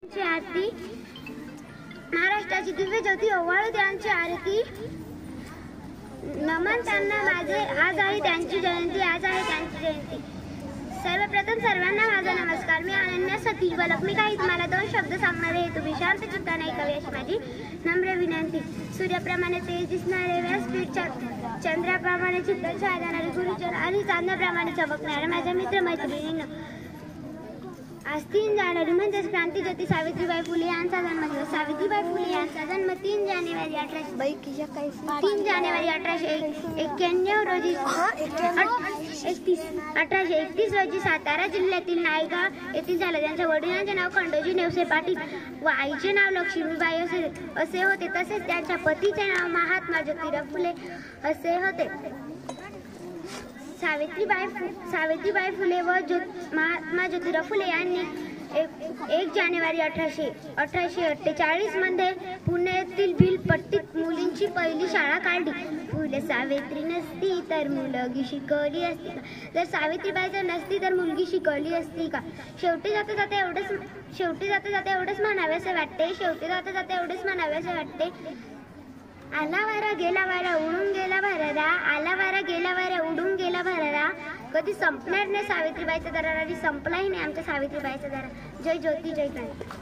आरती महाराष्ट्राची दिव्य ज्योती ओवाळू त्यांची आरती नमन त्यांना माझे आज आहे त्यांची जयंती सर्वप्रथम सर्वांना माझा नमस्कार। मी अनन्या सतीश बलक। मी काही तुम्हाला दोन शब्द सांगणार आहे। तुम्ही शांत चित्ताने ऐकावे अशी माझी नम्र विनंती। सूर्याप्रमाणे तेज दिसणारे व्यासपीठ चंद्राप्रमाणे चित्त छायणारे गुरुचर आणि चांदण्याप्रमाणे चमकणारे माझ्या मित्रमैत्रिणींनो, आज 3 जानेवारी म्हणजेच क्रांतीज्योती सावित्रीबाई फुले यांचा जन्मदिवस। सावित्रीबाई फुले यांचा जन्म 3 जानेवारी 1891 रोजी 1831 रोजी सातारा जिल्ह्यातील नायगाव येथील झाला। त्यांच्या वडिलांचे नाव खंडोजी नेवसे पाटील व आईचे नाव लक्ष्मीबाई असे होते। तसेच त्यांच्या पतीचे नाव महात्मा ज्योतिराव फुले असे होते। सावित्रीबाई फुले व महात्मा ज्योतिराव फुले यांनी 1 जानेवारी 1848 मध्ये पुणे येथील भिलपट्टीत मुलींची पहिली शाळा काढली। फुले सावित्री नसती तर मुलगी शिकवली असती का? जर सावित्रीबाई जर नसती तर मुलगी शिकवली असती का? शेवटी जाता जाता एवढंच म्हणावेसे वाटते। आला वारा गेला वारा उडून गेला भरारा, आला वारा गेला वारा उडून गेला भरारा। कधी संपणार नाही सावित्रीबाईचा दरारा आणि संपलाही नाही आमच्या सावित्रीबाईचा दरारा। जय ज्योती जय क्रांती।